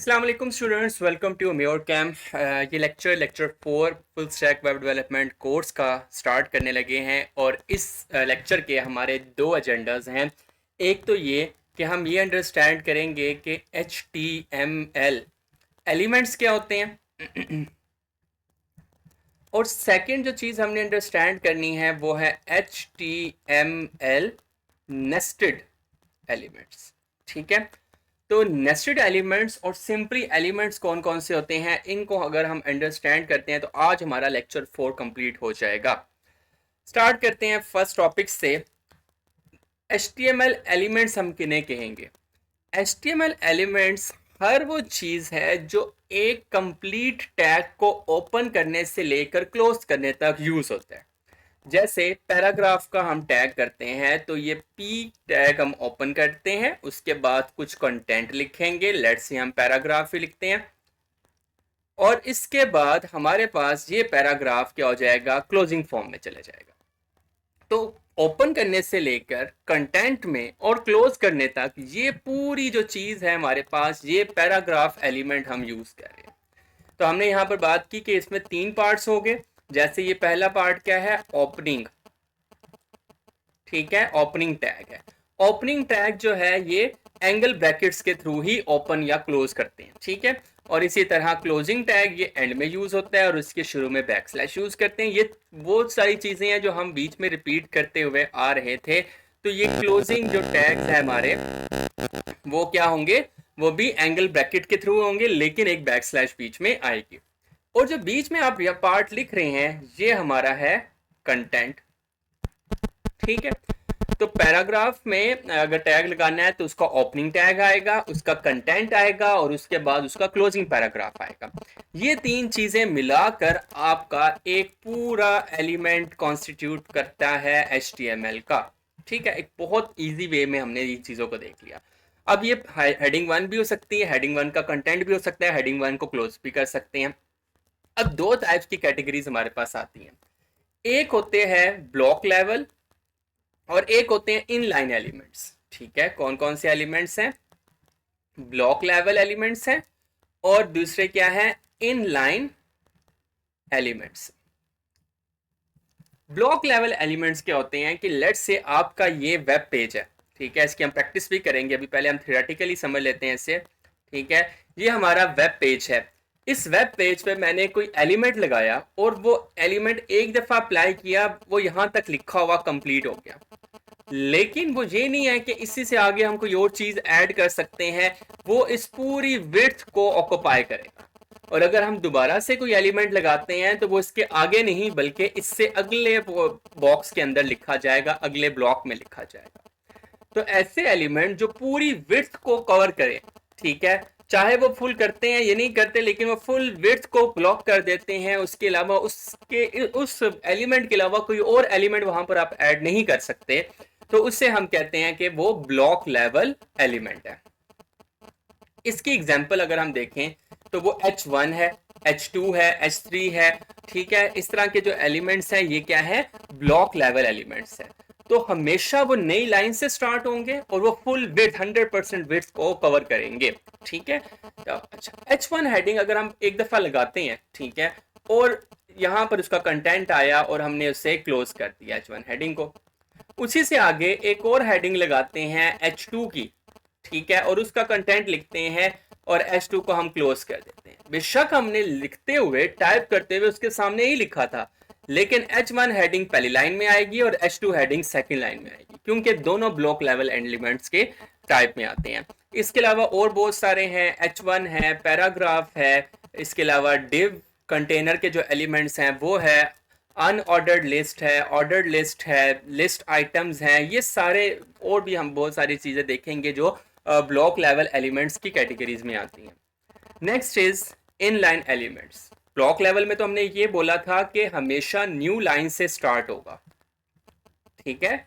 अस्सलाम वालेकुम students, welcome to मेयोर camp. ये lecture 4 full stack web development course का स्टार्ट करने लगे हैं। और इस लेक्चर के हमारे दो एजेंडाज हैं। एक तो ये कि हम ये अंडरस्टैंड करेंगे कि HTML एलिमेंट्स क्या होते हैं और सेकंड जो चीज़ हमने अंडरस्टैंड करनी है वो है HTML नेस्टेड एलिमेंट्स। ठीक है, तो नेस्टेड एलिमेंट्स और सिंपली एलिमेंट्स कौन कौन से होते हैं, इनको अगर हम अंडरस्टैंड करते हैं तो आज हमारा लेक्चर 4 कंप्लीट हो जाएगा। स्टार्ट करते हैं फर्स्ट टॉपिक से। HTML एलिमेंट्स हम किन्हें कहेंगे? HTML एलिमेंट्स हर वो चीज़ है जो एक कंप्लीट टैग को ओपन करने से लेकर क्लोज करने तक यूज़ होता है। जैसे पैराग्राफ का हम टैग करते हैं तो ये पी टैग हम ओपन करते हैं, उसके बाद कुछ कंटेंट लिखेंगे, लेट्स से हम पैराग्राफ ही लिखते हैं, और इसके बाद हमारे पास ये पैराग्राफ क्या हो जाएगा, क्लोजिंग फॉर्म में चले जाएगा। तो ओपन करने से लेकर कंटेंट में और क्लोज करने तक ये पूरी जो चीज़ है हमारे पास, ये पैराग्राफ एलिमेंट हम यूज़ कर रहे हैं। तो हमने यहाँ पर बात की कि इसमें 3 पार्ट्स हो गए। जैसे ये पहला पार्ट क्या है, ओपनिंग। ठीक है, ओपनिंग टैग है। ओपनिंग टैग जो है ये एंगल ब्रैकेट्स के थ्रू ही ओपन या क्लोज करते हैं। ठीक है, और इसी तरह क्लोजिंग टैग ये एंड में यूज होता है और उसके शुरू में बैक स्लैश यूज करते हैं। ये बहुत सारी चीजें हैं जो हम बीच में रिपीट करते हुए आ रहे थे। तो ये क्लोजिंग जो टैग्स है हमारे, वो क्या होंगे, वो भी एंगल ब्रैकेट के थ्रू होंगे, लेकिन एक बैक स्लैश बीच में आएगी। और जो बीच में आप यह पार्ट लिख रहे हैं ये हमारा है कंटेंट। ठीक है, तो पैराग्राफ में अगर टैग लगाना है तो उसका ओपनिंग टैग आएगा, उसका कंटेंट आएगा और उसके बाद उसका क्लोजिंग पैराग्राफ आएगा। ये 3 चीजें मिलाकर आपका एक पूरा एलिमेंट कॉन्स्टिट्यूट करता है HTML का। ठीक है, एक बहुत इजी वे में हमने ये चीजों को देख लिया। अब ये हेडिंग 1 भी हो सकती है, हेडिंग 1 का कंटेंट भी हो सकता है, हेडिंग 1 को क्लोज भी कर सकते हैं। अब 2 टाइप्स की कैटेगरीज हमारे पास आती हैं। एक होते हैं ब्लॉक लेवल और एक होते हैं इनलाइन एलिमेंट्स। ठीक है, कौन कौन से एलिमेंट्स हैं? ब्लॉक लेवल एलिमेंट्स हैं और दूसरे क्या है, inline elements. Block level elements क्या होते हैं कि लेट्स से आपका ये वेब पेज है। ठीक है, इसकी हम प्रैक्टिस भी करेंगे, अभी पहले हम थ्योरेटिकली समझ लेते हैं इसे। ठीक है, ये हमारा वेब पेज है। इस वेब पेज पे मैंने कोई एलिमेंट लगाया और वो एलिमेंट एक दफा अप्लाई किया, वो यहां तक लिखा हुआ कंप्लीट हो गया। लेकिन वो ये नहीं है कि इसी से आगे हम कोई और चीज ऐड कर सकते हैं, वो इस पूरी विड्थ को ऑक्युपाई करेगा। और अगर हम दोबारा से कोई एलिमेंट लगाते हैं तो वो इसके आगे नहीं बल्कि इससे अगले बॉक्स के अंदर लिखा जाएगा, अगले ब्लॉक में लिखा जाएगा। तो ऐसे एलिमेंट जो पूरी विड्थ को कवर करें, ठीक है, चाहे वो फुल करते हैं या नहीं करते, लेकिन वो फुल विड्थ को ब्लॉक कर देते हैं, उसके अलावा उस एलिमेंट के अलावा कोई और एलिमेंट वहां पर आप ऐड नहीं कर सकते, तो उससे हम कहते हैं कि वो ब्लॉक लेवल एलिमेंट है। इसकी एग्जांपल अगर हम देखें तो वो H1 है, H2 है, H3 है। ठीक है, इस तरह के जो एलिमेंट्स हैं ये क्या है, ब्लॉक लेवल एलिमेंट्स है। तो हमेशा वो नई लाइन से स्टार्ट होंगे और वो फुल विड्थ 100% विड्थ को कवर करेंगे। ठीक है, तो अच्छा, H1 हेडिंग अगर हम एक दफा लगाते हैं, ठीक है, और यहां पर उसका कंटेंट आया और हमने उसे क्लोज कर दिया H1 हेडिंग को, उसी से आगे एक और हेडिंग लगाते हैं H2 की। ठीक है, और उसका कंटेंट लिखते हैं और H2 को हम क्लोज कर देते हैं। बेशक हमने लिखते हुए, टाइप करते हुए उसके सामने ही लिखा था, लेकिन H1 हेडिंग पहली लाइन में आएगी और H2 हेडिंग सेकंड लाइन में आएगी, क्योंकि दोनों ब्लॉक लेवल एलिमेंट्स के टाइप में आते हैं। इसके अलावा और बहुत सारे हैं, H1 है, पैराग्राफ है, इसके अलावा डिव कंटेनर के जो एलिमेंट्स हैं वो है, अनऑर्डर्ड लिस्ट है, ऑर्डर्ड लिस्ट है, लिस्ट आइटम्स हैं, ये सारे और भी हम बहुत सारी चीज़ें देखेंगे जो ब्लॉक लेवल एलिमेंट्स की कैटेगरीज में आती हैं। Next is inline elements. Block level में तो हमने ये बोला था कि हमेशा न्यू लाइन से स्टार्ट होगा। ठीक है,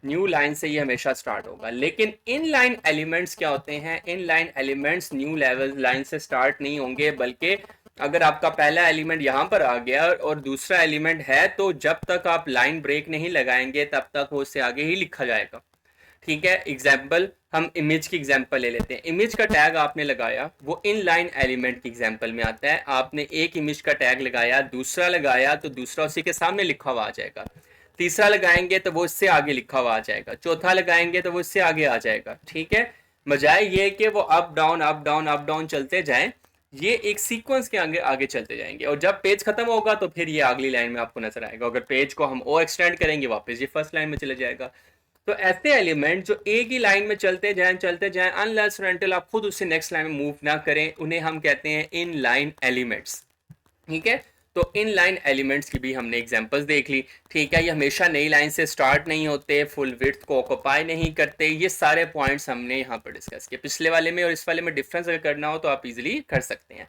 न्यू लाइन से ये हमेशा स्टार्ट होगा, लेकिन इनलाइन एलिमेंट्स क्या होते हैं, inline elements new level line से स्टार्ट नहीं होंगे, बल्कि अगर आपका पहला एलिमेंट यहां पर आ गया और दूसरा एलिमेंट है तो जब तक आप लाइन ब्रेक नहीं लगाएंगे तब तक वो उससे आगे ही लिखा जाएगा। ठीक है। एग्जाम्पल, हम इमेज की एग्जाम्पल ले लेते हैं। इमेज का टैग आपने लगाया, वो इन लाइन एलिमेंट की एग्जाम्पल में आता है। आपने एक इमेज का टैग लगाया, दूसरा लगाया तो दूसरा उसी के सामने लिखा हुआ आ जाएगा, तीसरा लगाएंगे तो वो इससे आगे लिखा हुआ आ जाएगा, चौथा लगाएंगे तो वो इससे आगे आ जाएगा। ठीक है, बजाय ये कि वो up down up down up down चलते जाएं, ये एक सीक्वेंस के आगे आगे चलते जाएंगे, और जब पेज खत्म होगा तो फिर ये अगली लाइन में आपको नजर आएगा। अगर पेज को हम और एक्सटेंड करेंगे वापस ये फर्स्ट लाइन में चले जाएगा। तो ऐसे एलिमेंट जो एक ही लाइन में चलते जाएं अनलेस अनटिल आप खुद उससे नेक्स्ट लाइन में मूव ना करें, उन्हें हम कहते हैं इन लाइन एलिमेंट्स। ठीक है, तो इन लाइन एलिमेंट्स की भी हमने एग्जांपल्स देख ली। ठीक है, ये हमेशा नई लाइन से स्टार्ट नहीं होते, फुल विड्थ को ऑक्यूपाई नहीं करते, ये सारे पॉइंट्स हमने यहाँ पर डिस्कस किए। पिछले वाले में और इस वाले में डिफरेंस अगर करना हो तो आप इजीली कर सकते हैं।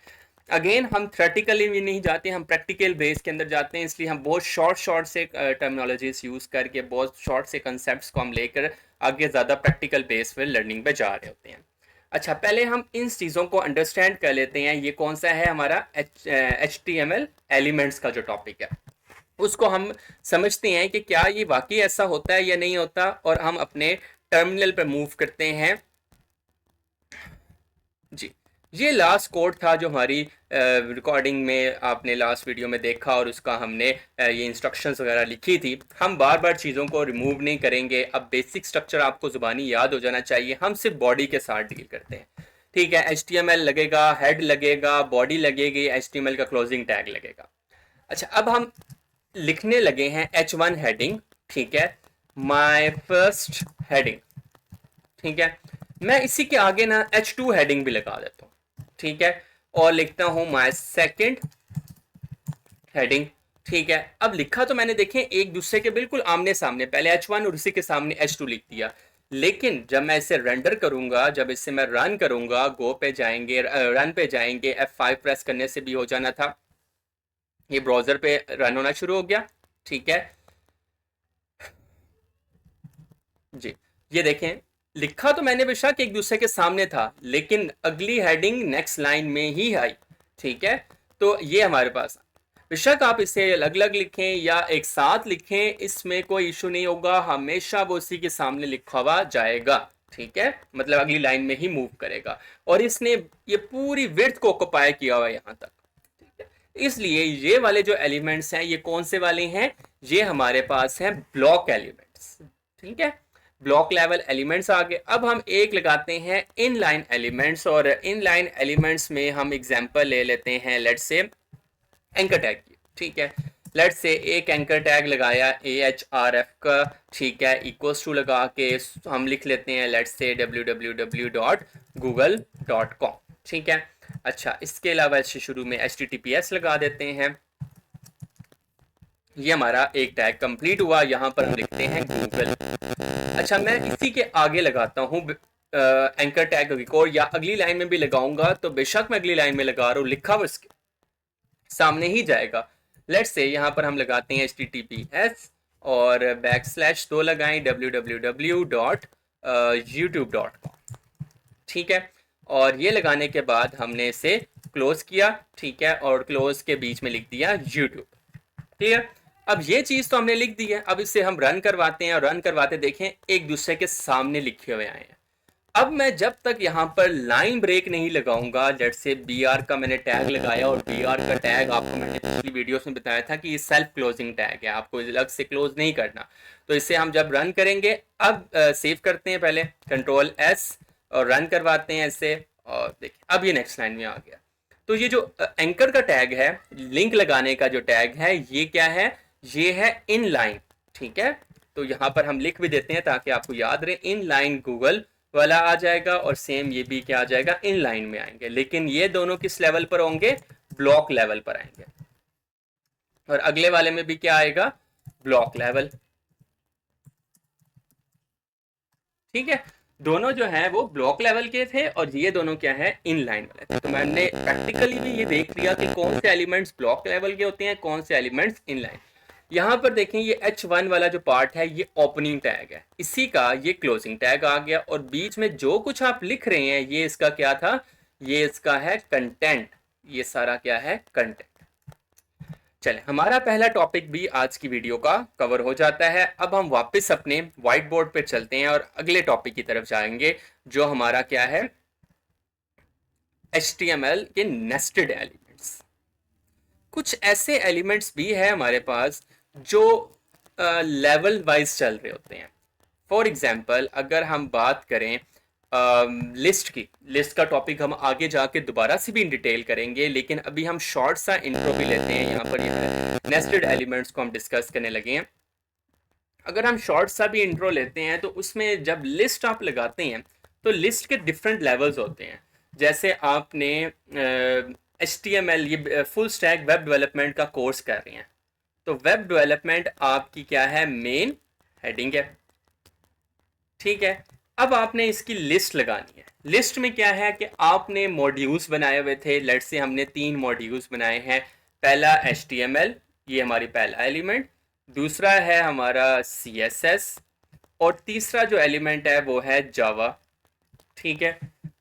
अगेन हम थ्योरेटिकली भी नहीं जाते, हम प्रैक्टिकल बेस के अंदर जाते हैं, इसलिए हम बहुत शॉर्ट से टर्मिनोलॉजीज यूज करके, बहुत शॉर्ट से कंसेप्ट को हम लेकर आगे ज़्यादा प्रैक्टिकल बेस पर लर्निंग पे जा रहे होते हैं। अच्छा, पहले हम इन चीज़ों को अंडरस्टैंड कर लेते हैं। ये कौन सा है हमारा HTML एलिमेंट्स का जो टॉपिक है, उसको हम समझते हैं कि क्या ये वाकई ऐसा होता है या नहीं होता, और हम अपने टर्मिनल पर मूव करते हैं। जी, ये लास्ट कोड था जो हमारी रिकॉर्डिंग में आपने लास्ट वीडियो में देखा, और उसका हमने ये इंस्ट्रक्शंस वगैरह लिखी थी। हम बार बार चीज़ों को रिमूव नहीं करेंगे। अब बेसिक स्ट्रक्चर आपको ज़ुबानी याद हो जाना चाहिए। हम सिर्फ बॉडी के साथ डील करते हैं। ठीक है, HTML लगेगा, हेड लगेगा, बॉडी लगेगी, HTML का क्लोजिंग टैग लगेगा। अच्छा, अब हम लिखने लगे हैं H1 हेडिंग। ठीक है, माय फर्स्ट हेडिंग। ठीक है, मैं इसी के आगे ना H2 हेडिंग भी लगा देता हूँ। ठीक है, और लिखता हूं माय सेकंड हेडिंग। ठीक है, अब लिखा तो मैंने देखें एक दूसरे के बिल्कुल आमने सामने, पहले H1 और उसी के सामने H2 लिख दिया, लेकिन जब मैं इसे रेंडर करूंगा, जब इसे मैं रन करूंगा, गो पे जाएंगे, रन पे जाएंगे, F5 प्रेस करने से भी हो जाना था, ये ब्राउजर पे रन होना शुरू हो गया। ठीक है जी, ये देखें लिखा तो मैंने बेशक एक दूसरे के सामने था, लेकिन अगली हेडिंग नेक्स्ट लाइन में ही आई। ठीक है, तो ये हमारे पास, बेशक आप इसे अलग अलग लिखें या एक साथ लिखें, इसमें कोई इशू नहीं होगा, हमेशा वो उसी के सामने लिखा हुआ जाएगा। ठीक है, मतलब अगली लाइन में ही मूव करेगा, और इसने ये पूरी विड्थ को ऑक्यूपाई किया हुआ है यहाँ तक। ठीक है, इसलिए ये वाले जो एलिमेंट्स हैं, ये कौन से वाले हैं, ये हमारे पास हैं ब्लॉक एलिमेंट्स। ठीक है, ब्लॉक लेवल एलिमेंट्स आ गए। अब हम एक लगाते हैं इन लाइन एलिमेंट्स, और इन लाइन एलिमेंट्स में हम एग्जांपल ले लेते हैं, लेट्स से एंकर टैग की। ठीक है, लेट्स से एक एंकर टैग लगाया AHRF का। ठीक है, इक्वल्स टू लगा के हम लिख लेते हैं लेट्स से www.google.com। ठीक है, अच्छा, इसके अलावा इससे शुरू में HTTPS लगा देते हैं। ये हमारा एक टैग कंप्लीट हुआ, यहाँ पर हम लिखते हैं गूगल। अच्छा, मैं इसी के आगे लगाता हूँ एंकर टैग रिकॉर्ड, या अगली लाइन में भी लगाऊंगा, तो बेशक मैं अगली लाइन में लगा रहा हूँ, लिखा हुआ इसके सामने ही जाएगा। लेट्स से यहाँ पर हम लगाते हैं HTTPS और \2 लगाएं www.youtube.com। ठीक है, और ये लगाने के बाद हमने इसे क्लोज किया। ठीक है, और क्लोज के बीच में लिख दिया YouTube। ठीक है, अब ये चीज तो हमने लिख दी है। अब इसे हम रन करवाते हैं, और रन करवाते देखें एक दूसरे के सामने लिखे हुए आए हैं। अब मैं जब तक यहाँ पर लाइन ब्रेक नहीं लगाऊंगा, जैसे BR का मैंने टैग लगाया, और BR का टैग आपको मैंने पिछली वीडियोस में बताया था कि ये सेल्फ क्लोजिंग टैग है, आपको अलग से क्लोज नहीं करना। तो इसे हम जब रन करेंगे, अब सेव करते हैं पहले Ctrl+S और रन करवाते हैं इसे, और देखिए अब ये नेक्स्ट लाइन में आ गया। तो ये जो एंकर का टैग है, लिंक लगाने का जो टैग है, ये क्या है, ये है इन लाइन। ठीक है, तो यहाँ पर हम लिख भी देते हैं ताकि आपको याद रहे, इन लाइन गूगल वाला आ जाएगा, और सेम ये भी क्या आ जाएगा, इन लाइन में आएंगे, लेकिन ये दोनों किस लेवल पर होंगे, ब्लॉक लेवल पर आएंगे। और अगले वाले में भी क्या आएगा, ब्लॉक लेवल। ठीक है, दोनों जो है वो ब्लॉक लेवल के थे, और ये दोनों क्या है, इन लाइन वाले थे। तो मैंने प्रैक्टिकली भी ये देख लिया कि कौन से एलिमेंट्स ब्लॉक लेवल के होते हैं, कौन से एलिमेंट्स इन लाइन। यहाँ पर देखें, ये H1 वाला जो पार्ट है, ये ओपनिंग टैग है, इसी का ये क्लोजिंग टैग आ गया, और बीच में जो कुछ आप लिख रहे हैं, ये इसका क्या था, ये इसका है कंटेंट। ये सारा क्या है, कंटेंट। चले, हमारा पहला टॉपिक भी आज की वीडियो का कवर हो जाता है। अब हम वापस अपने व्हाइट बोर्ड पे चलते हैं और अगले टॉपिक की तरफ जाएंगे, जो हमारा क्या है, HTML के नेस्टेड एलिमेंट्स। कुछ ऐसे एलिमेंट्स भी है हमारे पास जो लेवल वाइज चल रहे होते हैं। फॉर एग्जाम्पल अगर हम बात करें लिस्ट की, लिस्ट का टॉपिक हम आगे जाके दोबारा से भी इन डिटेल करेंगे, लेकिन अभी हम शॉर्ट सा इंट्रो भी लेते हैं। यहाँ पर नेस्टेड एलिमेंट्स को हम डिस्कस करने लगे हैं। अगर हम शॉर्ट सा भी इंट्रो लेते हैं तो उसमें जब लिस्ट आप लगाते हैं तो लिस्ट के डिफरेंट लेवल्स होते हैं। जैसे आपने HTML ये फुल स्टैक वेब डेवलपमेंट का कोर्स कर रहे हैं, तो वेब डेवलपमेंट आपकी क्या है, मेन हेडिंग है, ठीक है। अब आपने इसकी लिस्ट लगानी है। लिस्ट में क्या है कि आपने मॉड्यूल्स बनाए हुए थे। लेट्स से हमने 3 मॉड्यूल्स बनाए हैं। पहला HTML, ये हमारी पहला एलिमेंट, दूसरा है हमारा CSS और तीसरा जो एलिमेंट है वो है जावा, ठीक है।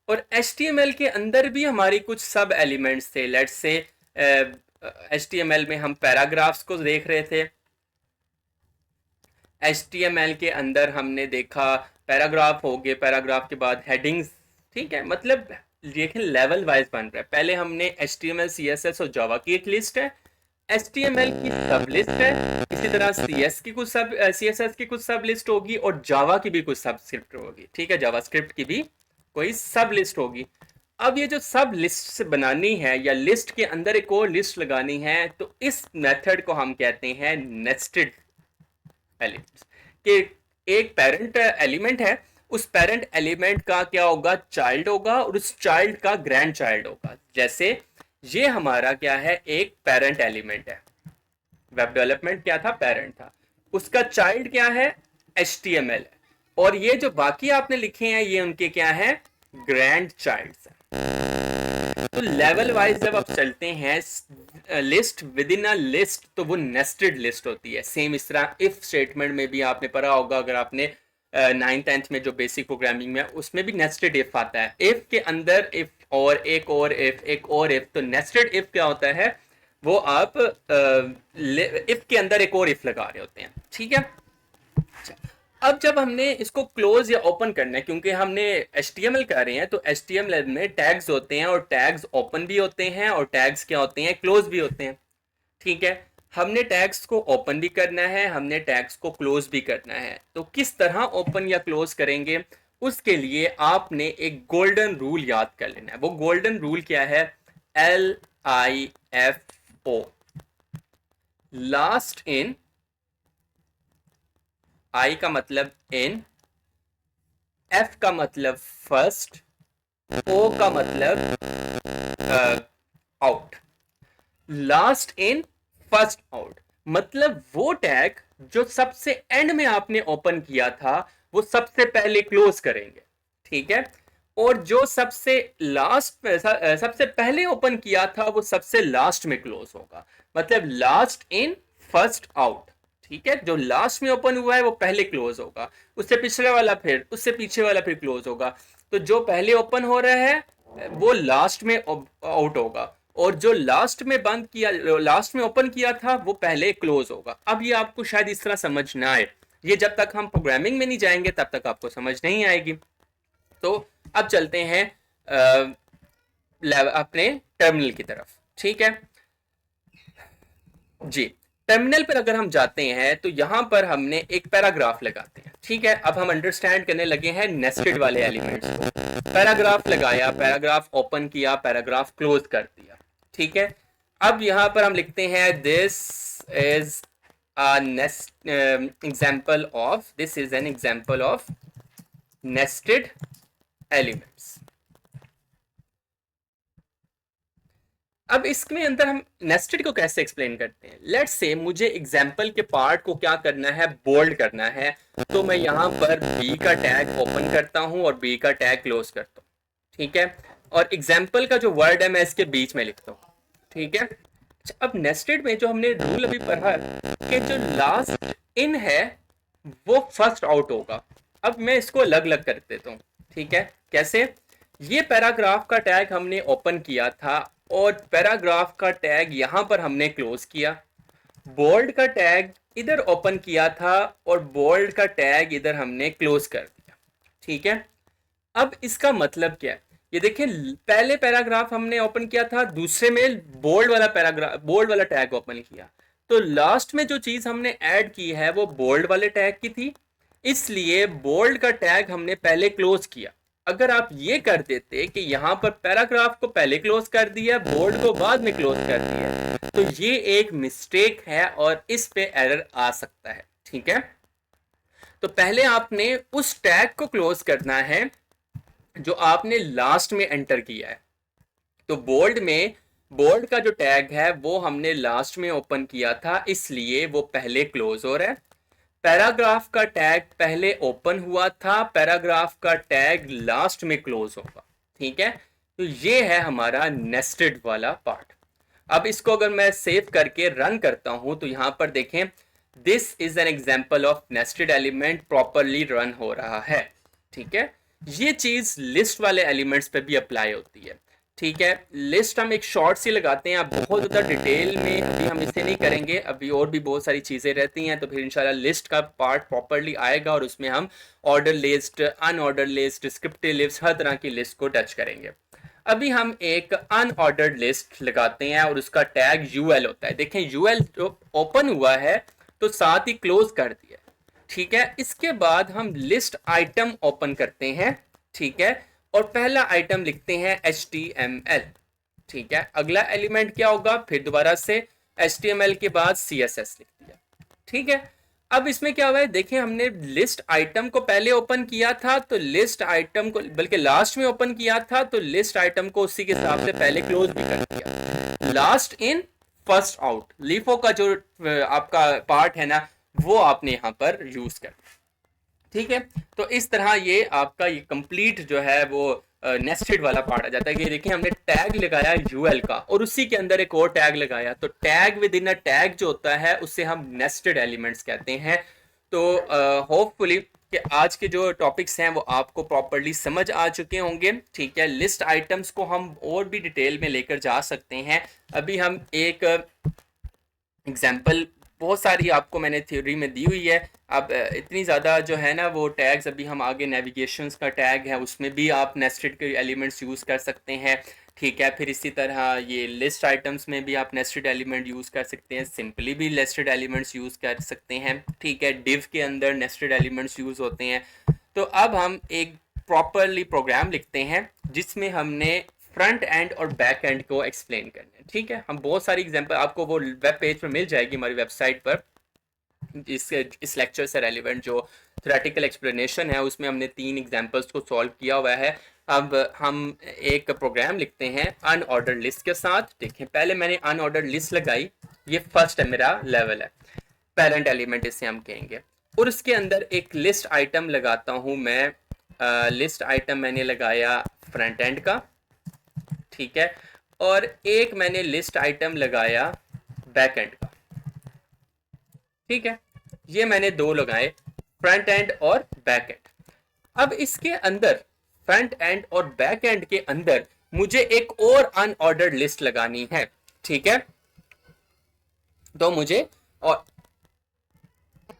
और HTML के अंदर भी हमारी कुछ सब एलिमेंट्स थे। लेट्स से HTML में हम पैराग्राफ्स को देख रहे थे। HTML के अंदर हमने देखा पैराग्राफ हो गए, पैराग्राफ के बाद हेडिंग्स, ठीक है। मतलब देखें लेवल वाइज बन रहा है। पहले हमने HTML, CSS और जावा की एक लिस्ट है, HTML की सब लिस्ट है, इसी तरह CSS की कुछ सब लिस्ट होगी और जावा की भी कुछ सब स्क्रिप्ट होगी, ठीक है। जावास्क्रिप्ट की भी कोई सब लिस्ट होगी। अब ये जो सब लिस्ट से बनानी है या लिस्ट के अंदर एक और लिस्ट लगानी है, तो इस मेथड को हम कहते हैं नेस्टेड एलिमेंट्स। कि एक पेरेंट एलिमेंट है, उस पेरेंट एलिमेंट का क्या होगा, चाइल्ड होगा और उस चाइल्ड का ग्रैंड चाइल्ड होगा। जैसे ये हमारा क्या है, एक पेरेंट एलिमेंट है। वेब डेवलपमेंट क्या था, पेरेंट था, उसका चाइल्ड क्या है, HTML है, और ये जो बाकी आपने लिखे हैं ये उनके क्या है, ग्रैंड चाइल्ड्स है। तो लेवल वाइज जब आप चलते हैं list with in a list, तो वो नेस्टेड लिस्ट होती है। सेम इस तरह इफ स्टेटमेंट में भी आपने पढ़ा होगा, अगर आपने 9th-10th में जो बेसिक प्रोग्रामिंग में, उसमें भी नेस्टेड इफ आता है। इफ के अंदर इफ और एक और इफ, एक और इफ। तो नेस्टेड इफ क्या होता है, वो आप इफ के अंदर एक और इफ लगा रहे होते हैं, ठीक है। अब जब हमने इसको क्लोज या ओपन करना है, क्योंकि हमने HTML कर रहे हैं, तो HTML में टैग्स होते हैं और टैग्स ओपन भी होते हैं और टैग्स क्या होते हैं, क्लोज भी होते हैं, ठीक है। हमने टैग्स को ओपन भी करना है, हमने टैग्स को क्लोज भी करना है। तो किस तरह ओपन या क्लोज करेंगे, उसके लिए आपने एक गोल्डन रूल याद कर लेना है। वो गोल्डन रूल क्या है, LIFO, लास्ट इन, I का मतलब इन, F का मतलब फर्स्ट, O का मतलब out. Last in first out मतलब वो टैग जो सबसे एंड में आपने ओपन किया था वो सबसे पहले क्लोज करेंगे, ठीक है। और जो सबसे लास्ट सबसे पहले ओपन किया था वो सबसे लास्ट में क्लोज होगा। मतलब लास्ट इन फर्स्ट आउट, ठीक है। जो लास्ट में ओपन हुआ है वो पहले क्लोज होगा, उससे पिछले वाला फिर, उससे पीछे वाला फिर क्लोज होगा। तो जो पहले ओपन हो रहा है वो लास्ट में आउट होगा, और जो लास्ट में बंद किया, लास्ट में ओपन किया था, वो पहले क्लोज होगा। अब ये आपको शायद इस तरह समझ ना आए, ये जब तक हम प्रोग्रामिंग में नहीं जाएंगे तब तक आपको समझ नहीं आएगी। तो अब चलते हैं अपने टर्मिनल की तरफ, ठीक है जी। टर्मिनल पर अगर हम जाते हैं तो यहां पर हमने एक पैराग्राफ लगाते हैं, ठीक है। अब हम अंडरस्टैंड करने लगे हैं नेस्टेड वाले एलिमेंट्स को। पैराग्राफ लगाया, पैराग्राफ ओपन किया, पैराग्राफ क्लोज कर दिया, ठीक है। अब यहां पर हम लिखते हैं this is example of, this is an example of nested elements. अब इसमें अंदर हम नेस्टेड को कैसे एक्सप्लेन करते हैं। लेट्स से मुझे एग्जाम्पल के पार्ट को क्या करना है, बोल्ड करना है। तो मैं यहां पर बी का टैग ओपन करता हूं और बी का टैग क्लोज करता हूं, ठीक है। और एग्जाम्पल का जो वर्ड है मैं इसके बीच में लिखता हूं, ठीक है। अब नेस्टेड में जो हमने रूल अभी पढ़ा कि जो लास्ट इन है वो फर्स्ट आउट होगा। अब मैं इसको अलग अलग कर देता हूं, ठीक है। कैसे, ये पैराग्राफ का टैग हमने ओपन किया था और पैराग्राफ का टैग यहां पर हमने क्लोज किया, बोल्ड का टैग इधर ओपन किया था और बोल्ड का टैग इधर हमने क्लोज कर दिया, ठीक है। अब इसका मतलब क्या है, ये देखिए पहले पैराग्राफ हमने ओपन किया था, दूसरे में बोल्ड वाला पैराग्राफ, बोल्ड वाला टैग ओपन किया, तो लास्ट में जो चीज हमने ऐड की है वो बोल्ड वाले टैग की थी, इसलिए बोल्ड का टैग हमने पहले क्लोज किया। अगर आप ये कर देते कि यहां पर पैराग्राफ को पहले क्लोज कर दिया, बोल्ड को बाद में क्लोज कर दिया, तो ये एक मिस्टेक है और इस पे एरर आ सकता है, ठीक है। तो पहले आपने उस टैग को क्लोज करना है जो आपने लास्ट में एंटर किया है। तो बोल्ड का जो टैग है वो हमने लास्ट में ओपन किया था, इसलिए वो पहले क्लोज हो रहा है। पैराग्राफ का टैग पहले ओपन हुआ था, पैराग्राफ का टैग लास्ट में क्लोज होगा, ठीक है। तो ये है हमारा नेस्टेड वाला पार्ट। अब इसको अगर मैं सेव करके रन करता हूं तो यहां पर देखें, this is an example of nested element properly run हो रहा है, ठीक है। ये चीज लिस्ट वाले एलिमेंट्स पे भी अप्लाई होती है, ठीक है। लिस्ट हम एक शॉर्ट सी लगाते हैं, अब बहुत ज़्यादा डिटेल में अभी हम इसे नहीं करेंगे, अभी और भी बहुत सारी चीज़ें रहती हैं, तो फिर इंशाल्लाह लिस्ट का पार्ट प्रॉपरली आएगा और उसमें हम order list, unorder list, descriptive list, हर तरह की लिस्ट को टच करेंगे। अभी हम एक अनऑर्डर्ड लिस्ट लगाते हैं और उसका टैग यूएल होता है। देखें यूएल जो ओपन हुआ है तो साथ ही क्लोज कर दिया, ठीक है। इसके बाद हम लिस्ट आइटम ओपन करते हैं, ठीक है, और पहला आइटम लिखते हैं HTML, ठीक है। अगला एलिमेंट क्या होगा, फिर दोबारा से HTML के बाद CSS लिख दिया, ठीक है। अब इसमें क्या हुआ है, देखिए हमने लिस्ट आइटम को पहले ओपन किया था, तो लिस्ट आइटम को बल्कि लास्ट में ओपन किया था, तो लिस्ट आइटम को उसी के हिसाब से पहले क्लोज भी कर दिया। Last in first out, LIFO का जो आपका पार्ट है ना, वो आपने यहां पर यूज कर, ठीक है। तो इस तरह ये आपका ये कंप्लीट जो है वो नेस्टेड वाला पार्ट आ जाता है कि देखिए हमने टैग लगाया यूएल का और उसी के अंदर एक और टैग लगाया, तो tag with in a tag जो होता है उससे हम नेस्टेड एलिमेंट्स कहते हैं। तो होपफुली कि आज के जो टॉपिक्स हैं वो आपको प्रॉपरली समझ आ चुके होंगे, ठीक है। लिस्ट आइटम्स को हम और भी डिटेल में लेकर जा सकते हैं। अभी हम एक एग्जाम्पल, बहुत सारी आपको मैंने थ्योरी में दी हुई है। अब इतनी ज़्यादा जो है ना वो टैग्स, अभी हम आगे नेविगेशंस का टैग है उसमें भी आप नेस्टेड के एलिमेंट्स यूज़ कर सकते हैं, ठीक है। फिर इसी तरह ये लिस्ट आइटम्स में भी आप नेस्टेड एलिमेंट यूज़ कर सकते हैं, सिंपली भी नेस्टेड एलिमेंट्स यूज़ कर सकते हैं, ठीक है। डिव के अंदर नेस्टेड एलिमेंट्स यूज़ होते हैं। तो अब हम एक प्रॉपरली प्रोग्राम लिखते हैं जिसमें हमने फ्रंट एंड और बैक एंड को एक्सप्लेन करना है, ठीक है। हम बहुत सारी एग्जांपल आपको वो वेब पेज पर मिल जाएगी हमारी वेबसाइट पर, इस लेक्चर से रेलिवेंट जो थ्योरेटिकल एक्सप्लेनेशन है उसमें हमने 3 एग्जांपल्स को सॉल्व किया हुआ है। अब हम एक प्रोग्राम लिखते हैं अनऑर्डर लिस्ट के साथ। देखें पहले मैंने अनऑर्डर लिस्ट लगाई, ये फर्स्ट है मेरा लेवल है, पेरेंट एलिमेंट इसे हम कहेंगे, और उसके अंदर एक लिस्ट आइटम लगाता हूं मैं। लिस्ट आइटम मैंने लगाया फ्रंट एंड का, ठीक है, और एक मैंने लिस्ट आइटम लगाया बैक एंड का, ठीक है। ये मैंने 2 लगाए, फ्रंट एंड और बैक एंड। अब इसके अंदर फ्रंट एंड और बैक एंड के अंदर मुझे एक और अनऑर्डर्ड लिस्ट लगानी है, ठीक है। तो मुझे और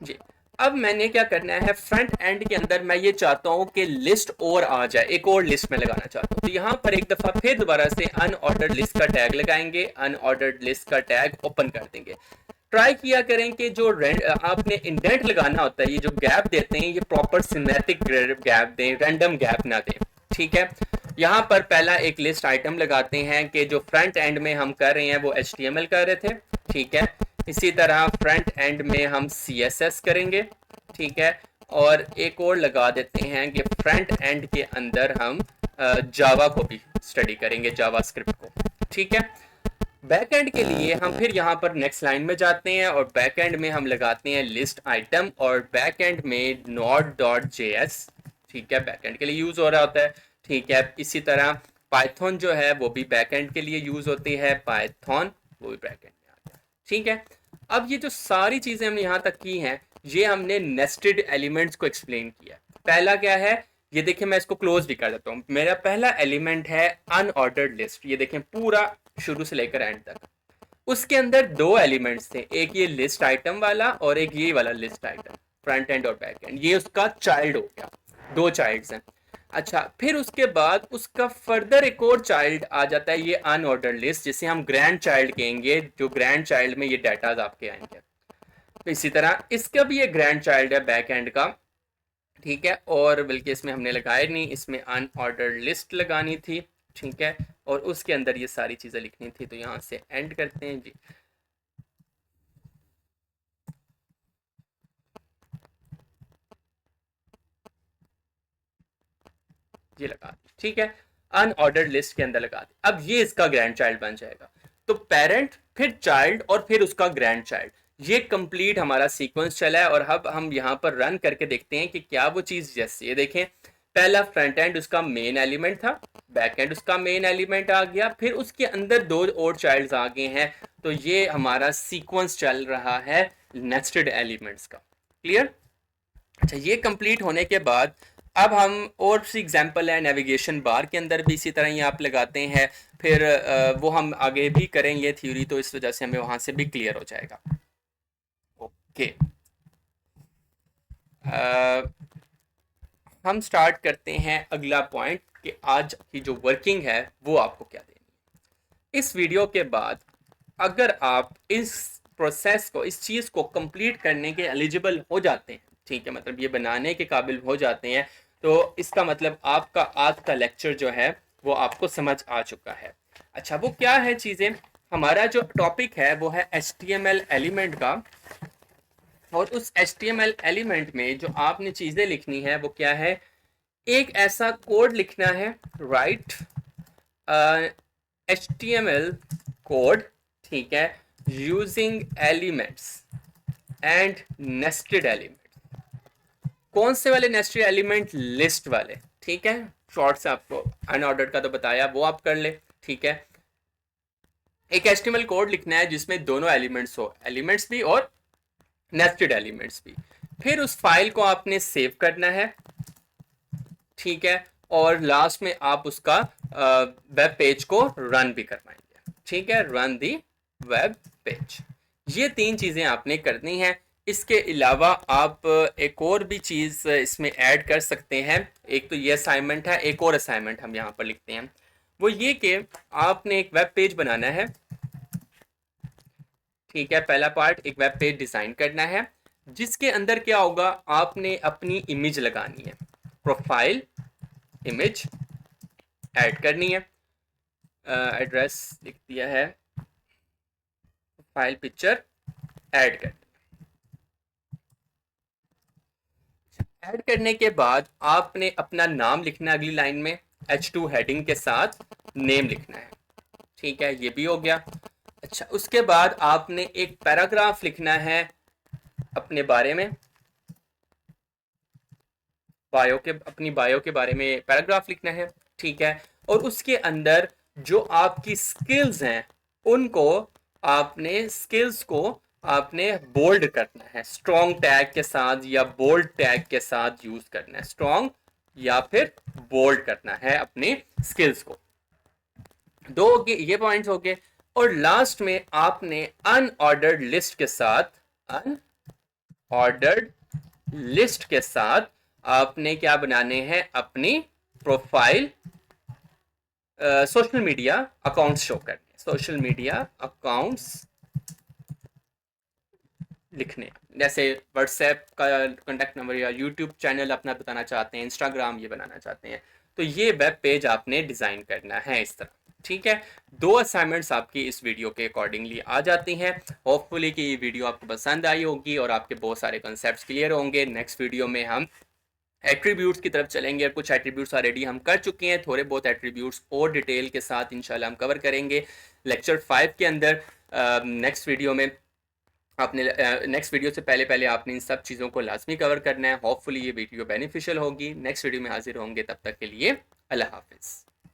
जी, अब मैंने क्या करना है, फ्रंट एंड के अंदर मैं ये चाहता हूं कि लिस्ट और आ जाए, एक और लिस्ट में लगाना चाहता हूं। तो यहां पर एक दफा फिर दोबारा से अनऑर्डर्ड लिस्ट का टैग लगाएंगे, अनऑर्डर्ड लिस्ट का टैग ओपन कर देंगे। ट्राई किया करें कि जो आपने इंडेंट लगाना होता है, ये जो गैप देते हैं, ये प्रॉपर सिमेट्रिक गैप दें, रैंडम गैप ना दें, ठीक है। यहाँ पर पहला एक लिस्ट आइटम लगाते हैं कि जो फ्रंट एंड में हम कर रहे हैं वो HTML कर रहे थे, ठीक है। इसी तरह फ्रंट एंड में हम CSS करेंगे, ठीक है, और एक और लगा देते हैं कि फ्रंट एंड के अंदर हम जावा को भी स्टडी करेंगे, जावा स्क्रिप्ट को, ठीक है। बैक एंड के लिए हम फिर यहाँ पर नेक्स्ट लाइन में जाते हैं और बैक एंड में हम लगाते हैं लिस्ट आइटम और बैक एंड में node.js, ठीक है, बैक एंड के लिए यूज हो रहा होता है, ठीक है। इसी तरह पाइथन जो है वो भी बैक एंड के लिए यूज होती है, पाइथन वो भी बैक एंड में आता है, ठीक है। अब ये जो सारी चीजें हमने यहाँ तक की हैं, ये हमने नेस्टेड एलिमेंट्स को एक्सप्लेन किया। पहला क्या है, ये देखें, मैं इसको क्लोज भी कर देता हूँ। मेरा पहला एलिमेंट है अनऑर्डर्ड लिस्ट, ये देखें पूरा शुरू से लेकर एंड तक। उसके अंदर दो एलिमेंट्स थे, एक ये लिस्ट आइटम वाला और एक ये वाला लिस्ट आइटम, फ्रंट एंड और बैक एंड, ये उसका चाइल्ड हो गया, दो चाइल्ड्स हैं। अच्छा, फिर उसके बाद उसका फर्दर एक और चाइल्ड आ जाता है, ये अनऑर्डर्ड लिस्ट, जिसे हम ग्रैंड चाइल्ड कहेंगे, जो ग्रैंड चाइल्ड में ये डाटाज आपके आएंगे। तो इसी तरह इसका भी एक ग्रैंड चाइल्ड है बैक एंड का, ठीक है, और बल्कि इसमें हमने लगाया नहीं, इसमें अनऑर्डर्ड लिस्ट लगानी थी, ठीक है, और उसके अंदर ये सारी चीजें लिखनी थी। तो यहां से एंड करते हैं जी। ये लगा दी, ठीक है, अनऑर्डर्ड लिस्ट के अंदर लगा दी। अब ये इसका ग्रैंड चाइल्ड बन जाएगा। तो पेरेंट, फिर चाइल्ड, और फिर उसका ग्रैंड चाइल्ड, ये कंप्लीट हमारा सीक्वेंस चला है। और अब हम यहाँ पर रन करके देखते हैं कि क्या वो चीज, जैसे ये देखें, पहला फ्रंट एंड उसका मेन एलिमेंट था, बैक एंड उसका मेन एलिमेंट आ गया, फिर उसके अंदर दो और चाइल्ड्स आ गए हैं। तो ये हमारा सीक्वेंस चल रहा है नेस्टेड एलिमेंट्स का। क्लियर? अच्छा, ये कंप्लीट होने के बाद अब हम और सी एग्जांपल है, नेविगेशन बार के अंदर भी इसी तरह ही आप लगाते हैं। फिर वो हम आगे भी करेंगे थ्योरी, तो इस वजह से हमें वहां से भी क्लियर हो जाएगा। ओके, हम स्टार्ट करते हैं अगला पॉइंट कि आज की जो वर्किंग है वो आपको क्या देनी है। इस वीडियो के बाद अगर आप इस प्रोसेस को, इस चीज़ को कंप्लीट करने के एलिजिबल हो जाते हैं, ठीक है, मतलब ये बनाने के काबिल हो जाते हैं, तो इसका मतलब आपका आज का लेक्चर जो है वो आपको समझ आ चुका है। अच्छा, वो क्या है चीज़ें? हमारा जो टॉपिक है वो है HTML एलिमेंट का, और उस HTML एलिमेंट में जो आपने चीज़ें लिखनी है वो क्या है? एक ऐसा कोड लिखना है, राइट HTML कोड, ठीक है, using elements and nested element. कौन से वाले नेस्टेड एलिमेंट? लिस्ट वाले, ठीक है। शॉर्ट से आपको अनऑर्डर्ड का तो बताया, वो आप कर ले, ठीक है। एक HTML कोड लिखना है जिसमें दोनों एलिमेंट्स हो, एलिमेंट्स भी और नेस्टेड एलिमेंट्स भी। फिर उस फाइल को आपने सेव करना है, ठीक है, और लास्ट में आप उसका वेब पेज को रन भी करवाएंगे, ठीक है, रन दी वेब पेज। ये तीन चीजें आपने करनी है। इसके अलावा आप एक और भी चीज इसमें ऐड कर सकते हैं। एक तो ये असाइनमेंट है, एक और असाइनमेंट हम यहाँ पर लिखते हैं, वो ये कि आपने एक वेब पेज बनाना है, ठीक है। पहला पार्ट, एक वेब पेज डिजाइन करना है, जिसके अंदर क्या होगा, आपने अपनी इमेज लगानी है, प्रोफाइल इमेज ऐड करनी है, एड्रेस लिख दिया है, फाइल पिक्चर ऐड कर। ऐड करने के बाद आपने अपना नाम लिखना है अगली लाइन में, H2 हेडिंग के साथ नेम लिखना है, ठीक है, ये भी हो गया। अच्छा, उसके बाद आपने एक पैराग्राफ लिखना है अपने बारे में, बायो के, अपनी बायो के बारे में पैराग्राफ लिखना है, ठीक है। और उसके अंदर जो आपकी स्किल्स हैं उनको, आपने स्किल्स को आपने बोल्ड करना है, स्ट्रॉन्ग टैग के साथ या बोल्ड टैग के साथ यूज करना है, स्ट्रॉन्ग या फिर बोल्ड करना है अपने स्किल्स को। दो ये पॉइंट्स हो गए। और लास्ट में आपने अनऑर्डर्ड लिस्ट के साथ, अनऑर्डर्ड लिस्ट के साथ आपने क्या बनाने हैं, अपनी profile, social media accounts show करने, सोशल मीडिया अकाउंट्स लिखने, जैसे व्हाट्सएप का कॉन्टैक्ट नंबर या यूट्यूब चैनल अपना बताना चाहते हैं, इंस्टाग्राम ये बनाना चाहते हैं, तो ये वेब पेज आपने डिज़ाइन करना है इस तरह, ठीक है। दो असाइनमेंट्स आपकी इस वीडियो के अकॉर्डिंगली आ जाती हैं। होपफुली कि ये वीडियो आपको पसंद आई होगी और आपके बहुत सारे कॉन्सेप्ट्स क्लियर होंगे। नेक्स्ट वीडियो में हम एट्रीब्यूट्स की तरफ चलेंगे। कुछ एट्रीब्यूट्स ऑलरेडी हम कर चुके हैं, थोड़े बहुत एट्रीब्यूट्स और डिटेल के साथ इंशाल्लाह हम कवर करेंगे लेक्चर 5 के अंदर। नेक्स्ट वीडियो में आपने, नेक्स्ट वीडियो से पहले पहले आपने इन सब चीज़ों को लाजमी कवर करना है। होपफुली ये वीडियो बेनिफिशियल होगी। नेक्स्ट वीडियो में हाजिर होंगे, तब तक के लिए अल्लाह हाफिज़।